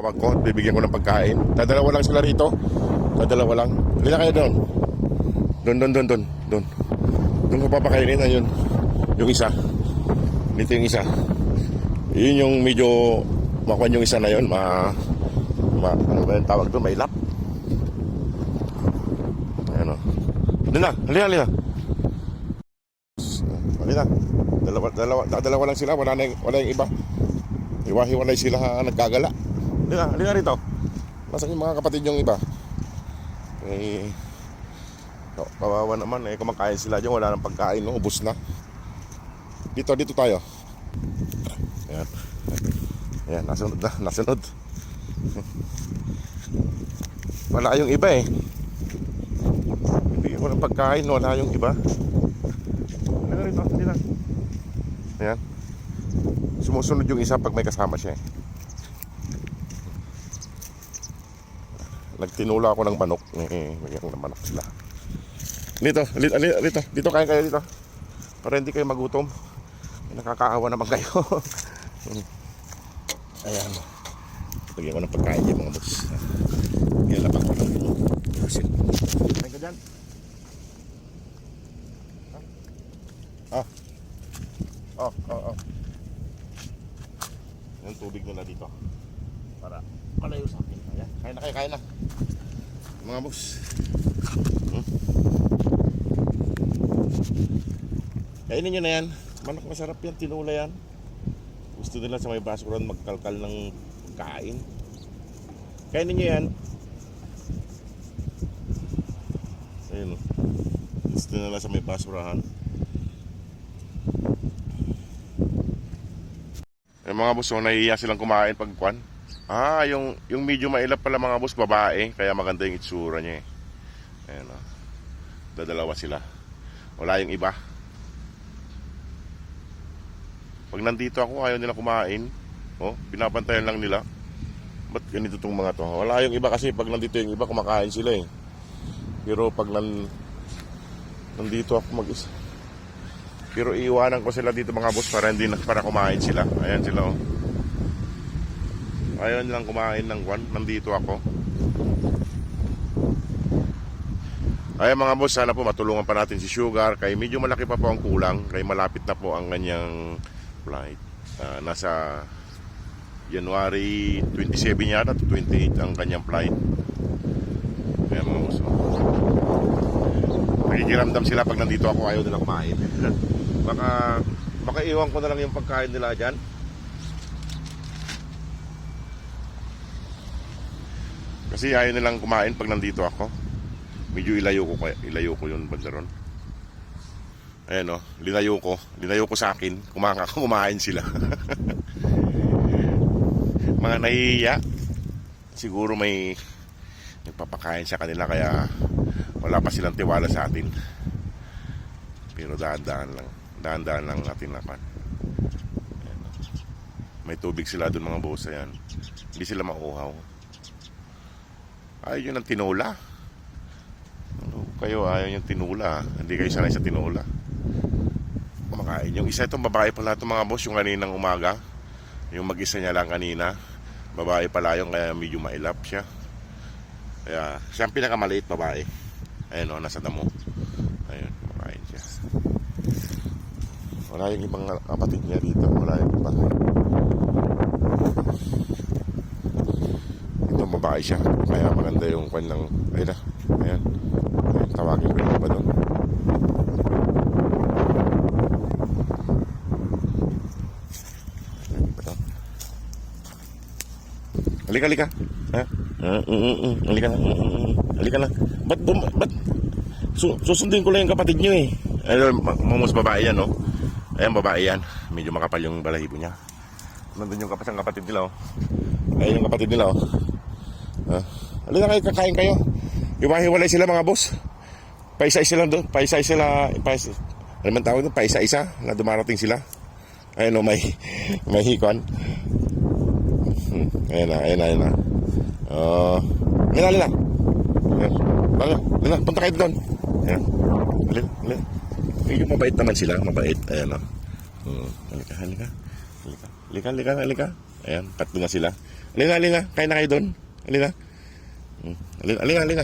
Tawag ko, bibigyan ko ng pagkain. Dadalawa lang sila rito. Dadalawa lang. Halika kayo doon. Doon. Doon ko papakainin. Ayun. Yung isa. Dito yung isa. Yun yung medyo makuha yung isa na yun. Ano ba yung tawag doon? May lap. Ayan o. Doon na. Halika. Dalawa lang sila. Wala yung iba. Hiwa-hiwalay sila nagkagala. Halika rito. Nasaan yung mga kapatid yung iba? Kawawa naman kumakain sila dyan. Wala nang pagkain, no? Ubus na. Dito tayo. Ayan, nasunod. Wala yung iba Bibigyan ko ng pagkain, wala yung iba. Halika rito. Ayan. Sumusunod yung isa pag may kasama siya Nagtinula ako ng manok. Bigyan ng manok sila. Dito kain kayo dito. Para hindi kayo magutom. Nakakaawa naman kayo. Ayan. Bigyan ko ng pagkain yung mga boss. Bigyan lapang ko lang. Kain ka dyan. Oh. Yung tubig nila dito para malayo sa akin. Ayan. Kain na mga boss. Kainin nyo na yan. Manok masarap yan, tinula yan. Gusto nila sa may basuran magkalkal ng pagkain. Kainin nyo yan. Ayun. Gusto nila sa may basurahan. Yung mga boss, nahihiya silang kumain pagkuan. Yung medyo mailap pala mga boss, babae. Kaya maganda yung itsura niya Ayan Dadalawa sila. Wala yung iba. Pag nandito ako, ayaw nila kumain. Binabantayan lang nila. Ba't ganito tong mga to? Wala yung iba kasi pag nandito yung iba, kumakain sila Pero pag nandito ako mag-isa. Pero iiwanan ko sila dito mga boss para kumain sila. Ayan sila Ayaw nilang kumain ng kwan. Nandito ako. Ayan mga boss, sana po matulungan pa natin si Sugar. Kaya medyo malaki pa po ang kulang. Kaya malapit na po ang kanyang flight. Nasa January 27 yata to 28 ang kanyang flight. Ayan mga boss. Nakikiramdam sila pag nandito ako, ayaw nila kumain. Baka iwan ko na lang yung pagkain nila dyan. Kasi ayaw nilang kumain pag nandito ako. Medyo ilayo ko yun bandaron. Ayan linayo ko sa akin. Kumain sila. Mga nahihiya. Siguro may nagpapakain sa kanila kaya wala pa silang tiwala sa atin. Pero dahan-dahan lang natin napan. May tubig sila doon mga boss. Ayan. Hindi sila mauhaw. Ayaw yun ang tinula. Kayo ayaw yung tinula. Hindi kayo sanay sa tinula. Kumakain. Yung isa itong babae pala itong mga boss. Yung kaninang umaga. Yung mag-isa niya lang kanina. Babae pala yung kaya medyo mailap siya. Kaya siya ang pinakamaliit babae. Ayun nasa damo. Ayun, kumakain siya. Wala yung ibang kapatid niya dito. Wala yung iba. Ito babae siya. Kaya maganda yung kwan ng ayan. Tawagin ko yung iba doon. Halika. Halika na. Ba't susundin ko lang yung kapatid nyo Ayun, mamos babae yan Ayan, babae yan. Medyo makapal yung balahibo niya. Nandun yung kapatid nila Ayun yung kapatid nila Halika kayo, kakain kayo. Iwahiwalay sila mga boss. Paisa-isa lang doon. Ano man tawag doon? Paisa-isa na dumarating sila. Ayun may hikon. Ayan na. Halika. Punta kayo doon. Ayan. Medyo mabait naman sila. Mabait. Ayan Halika. Ayan, tatlo na sila. Halina. Kain na kayo doon. Halina. Halina.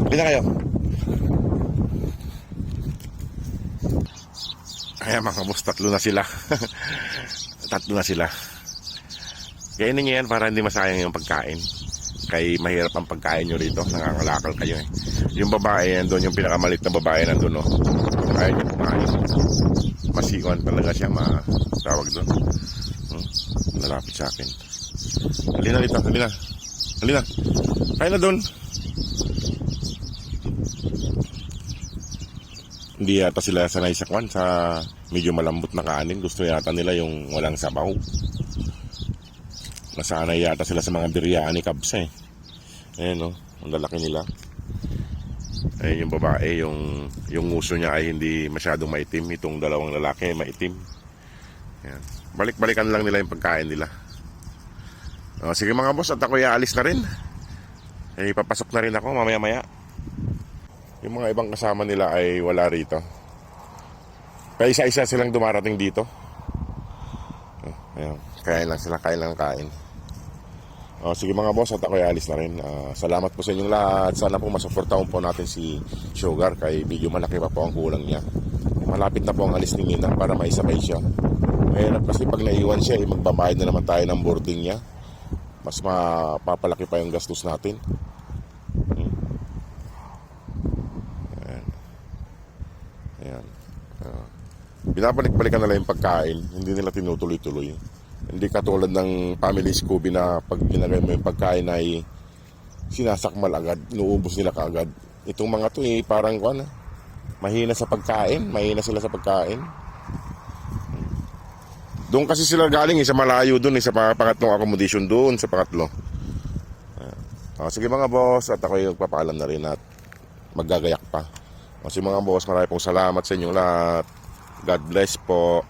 Halina kayo. Kaya mga boss, tatlo na sila. Tatlo na sila. Kainin nyo yan para hindi masayang yung pagkain. Kaya mahirap ang pagkain nyo rito. Nangangalakal kayo eh. Yung babae, nandun yung pinakamalit na babae nandun, no? Kaya nyo kumain. Masiwan talaga siya matawag doon. Nalapit sa akin. Halina. Kain na doon. Hindi yata sila sanay sa kwan, sa medyo malambot na kanin. Gusto yata nila yung walang sabaw. Nasanay yata sila sa mga biryani kabsa eh. Ayan o, ang lalaki nila. Ayan yung babae, yung nguso niya ay hindi masyadong maitim. Itong dalawang lalaki maitim. Ayan. Balik-balikan lang nila yung pagkain nila. Sige mga boss, at ako aalis na rin. Papasok na rin ako mamaya-maya. Yung mga ibang kasama nila ay wala rito. Kaya isa-isa silang dumarating dito. Ayan. Kain lang sila, kain. Sige mga boss, at ako alis na rin. Salamat po sa inyong lahat. Sana po masuportahan po natin si Sugar. Kaya medyo malaki pa po ang kulang niya. Malapit na po ang alis ni Nina para maisabay siya. Mahirap kasi pag naiwan siya, magbabayad na naman tayo ng boarding niya. Mas mapapalaki pa yung gastos natin. Ayan. Binabalik-balikan nila yung pagkain. Hindi nila tinutuloy-tuloy. Hindi katulad ng family Scooby na pag ginagay mo yung pagkain ay sinasakmal agad, inuubos nila kaagad. Itong mga to parang mahina sa pagkain, mahina sila sa pagkain. Doon kasi sila galing sa malayo doon, sa pangatlong accommodation doon sa pangatlo. Sige mga boss, at ako yung magpapaalam na rin at maggagayak pa. Sige mga boss, marami pong salamat sa inyong lahat. God bless po.